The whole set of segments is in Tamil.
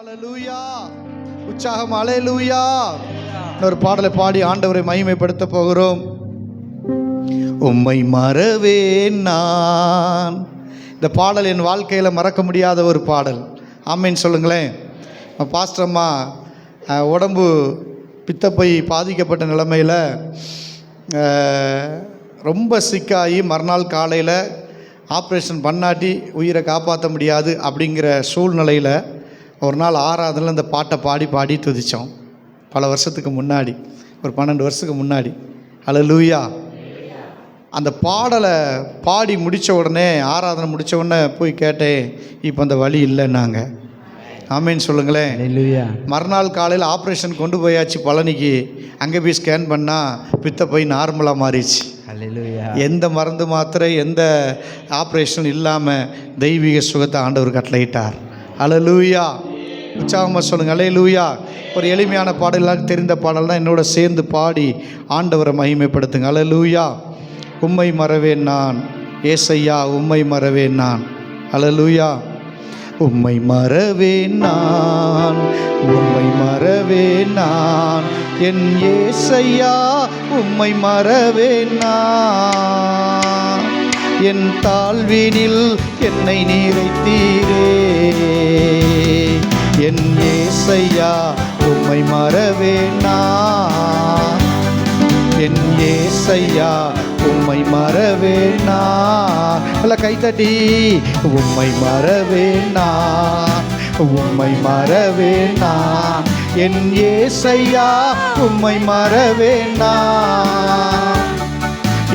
ஹல்லேலூயா, உற்சாகம் ஹல்லேலூயா. இன்னொரு பாடலை பாடி ஆண்டவரை மகிமைப்படுத்த போகிறோம். உம்மை மறவேன் நான். இந்த பாடல் என் வாழ்க்கையில் மறக்க முடியாத ஒரு பாடல். ஆமேன்னு சொல்லுங்களேன். பாஸ்டர் அம்மா உடம்பு பித்தப்பை பாதிக்கப்பட்ட நிலைமையில் ரொம்ப சிக்காகி மறுநாள் காலையில் ஆப்ரேஷன் பண்ணாட்டி உயிரை காப்பாற்ற முடியாது அப்படிங்கிற சூழ்நிலையில் ஒரு நாள் ஆராதனையில் இந்த பாட்டை பாடி துதித்தோம். பல வருஷத்துக்கு முன்னாடி, ஒரு 12 வருஷத்துக்கு முன்னாடி. ஹல்லேலூயா. அந்த பாடலை பாடி முடித்த உடனே, ஆராதனை முடித்த உடனே போய் கேட்டேன், இப்போ அந்த வலி இல்லைன்னாங்க. ஆமேன்னு சொல்லுங்களேன். மறுநாள் காலையில் ஆப்ரேஷன் கொண்டு போயாச்சு பழனிக்கு. அங்கே போய் ஸ்கேன் பண்ணால் பித்தப்பை நார்மலாக மாறிடுச்சு. எந்த மருந்து மாத்திரை எந்த ஆப்ரேஷன் இல்லாமல் தெய்வீக சுகத்தை ஆண்டவர் கட்டளையிட்டார். ஹல்லேலூயா. உற்சாகமாக சொல்லுங்கள் ஹல்லேலூயா. ஒரு எளிமையான பாடல், எல்லாருக்கும் தெரிந்த பாடல் தான். என்னோட சேர்ந்து பாடி ஆண்டவரை மகிமைப்படுத்துங்க. ஹல்லேலூயா. உம்மை மறவேன் நான் ஏசையா, உம்மை மறவேன் நான். ஹல்லேலூயா. உம்மை மறவேன் நான், உம்மை மறவேன் நான், என் ஏசையா உம்மை மறவேன் நான். என் தாழ்வினில் என்னை நிறைத்தீரே, என் ஏசையா உம்மை மறவேன் நான். என் ஏசையா உம்மை மறவேன் நான். எல்லாம் கைத்தட்டி உம்மை மறவேன் நான், உம்மை மறவேன் நான், என் ஏசையா உம்மை மறவேன் நான்.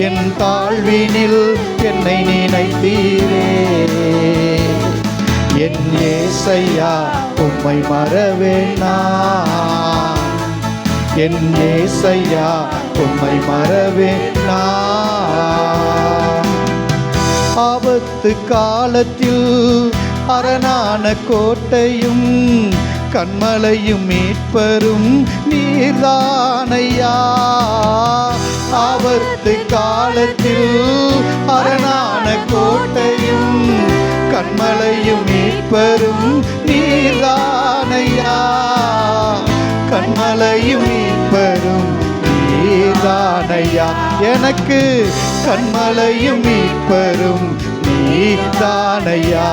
என் தாழ்வினில் என்னை நினைத்தீரே, என் ஏசையா உம்மை மறவேன் நான். என் ஏசையா உம்மை மறவேன் நான். ஆபத்து காலத்தில் அரணான கோட்டையும் கண்மலையும் மீட்பரும் நீர்தானையா. ஆபத்து காலத்தில் அரணான கோட்டையும் கண்மலையும் மீட்பரும் நீர்தானையா. கண்மலையும் மீட்பரும் நீர்தானையா. எனக்கு கண்மலையும் மீட்பரும் நீர்தானையா.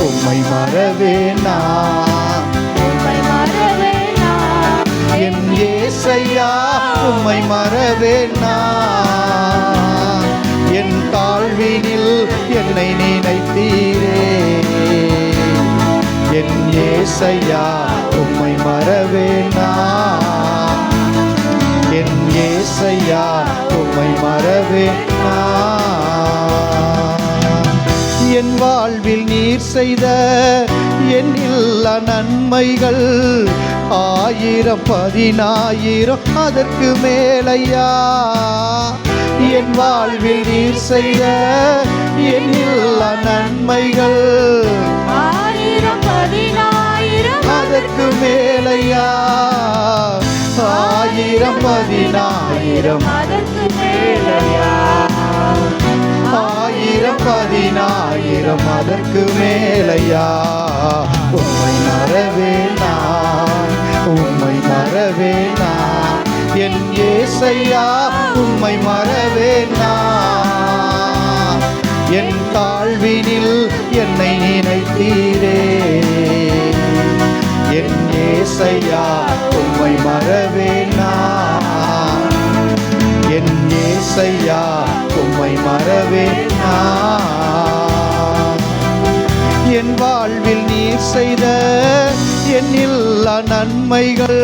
உம்மை மறவேன் நான், உம்மை மறவேன் நான், என் ஏசையா உம்மை மறவேன் நான். என் தாழ்வினில் என்னை நினைத்தீரே, என் ஏசையா உம்மை மறவேன் நான். என் ஏசையா உம்மை மறவேன் நான். என் வாழ்வில் நீர் செய்த எண்ணில்லா நன்மைகள் 1000 10,000 அதற்கு மேலையா. என் வாழ்வில் நீர் செய்த எண்ணில்லா நன்மைகள் 1000 10,000 அதற்கு மேலையா. 1000 10,000 அதற்கு மேலையா. 1000 10,000 அதற்கு மேலையா. உம்மை மறவேன் நான், உம்மை மறவேன் நான், என் ஏசையா உம்மை மறவேன் நான். என் தாழ்வினில் என்னை நினைத்தீரே, என் ஏசையா உம்மை மறவேன் நான். என் ஏசையா உம்மை மறவேன் நான். என் வாழ்வில் நீர் செய்த எண்ணில்லா நன்மைகள்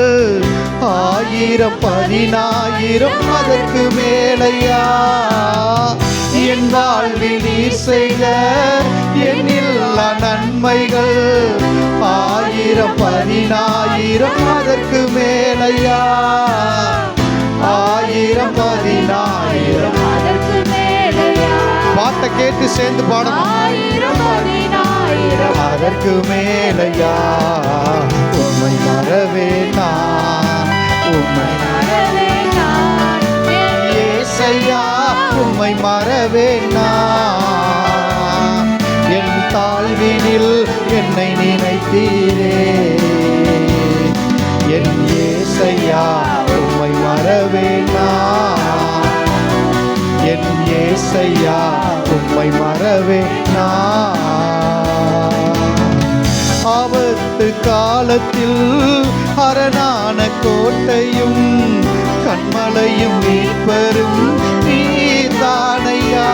1000 10,000 அதற்கு மேலையா. என் வாழ்வில் நீர் செய்த எண்ணில்லா நன்மைகள் 1000 10,000 அதற்கு மேலையா. 1000 10,000 அதற்கு மேலையா. பாட்டை கேட்டு சேர்ந்து பாடணும். 1000 10,000 அதற்கு மேலையா. உம்மை மறவேன் நான், உம்மை மறவேன் நான், ஏசையா உம்மை மறவேன் நான். என் தாழ்வினில் என்னை நினைத்தீரே, மறவே ஆபத்து காலத்தில் அரணான கோட்டையும் கண்மலையும் மீட்பரும் நீர்தானையா.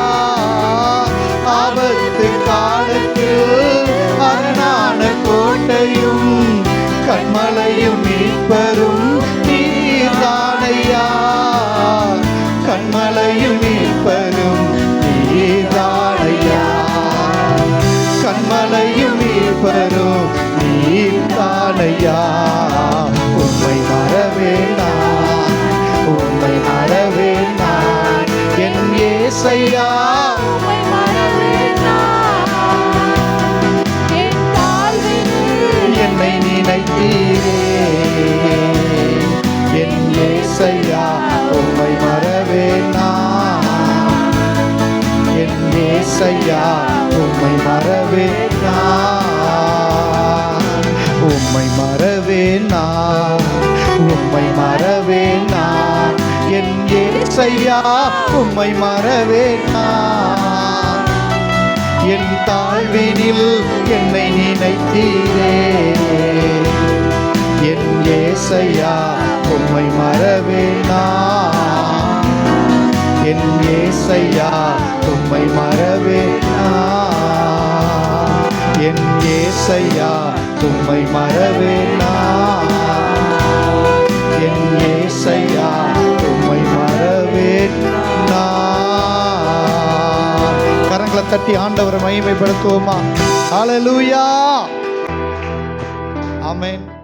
ஆபத்து காலத்தில் அரணான கோட்டையும் கண்மலையும் மீட்பரும் நீர்தானையா. கண்மலையும் மீட்பரும் நீர்தானையா. கண்மலையும் மீட்பரும் நீர்தானையா. உம்மை மறவேனா, உம்மை மறவேனா என் ஏசையா. உம்மை மறவேன் நான். என் தாழ்வினில் என்னை நினைத்தீரே என் ஏசையா. உம்மை மறவேனா என் ஏசையா. உம்மை மறவேனா, உம்மை மறவேனா, உம்மை மறவேனா என் ஏசையா. உம்மை மறவேனா என் தாழ்வினில் என்னை நினைத்தீரே என் ஏசையா. உம்மை மறவேனா என் ஏசையா. உம்மை மறவேனா என் ஏசையா. உம்மை மறவேனா என் ஏசையா. உம்மை மறவேனா. கரங்களை தட்டி ஆண்டவரை மகிமைப்படுத்துவோமா? ஹல்லேலூயா. ஆமென்.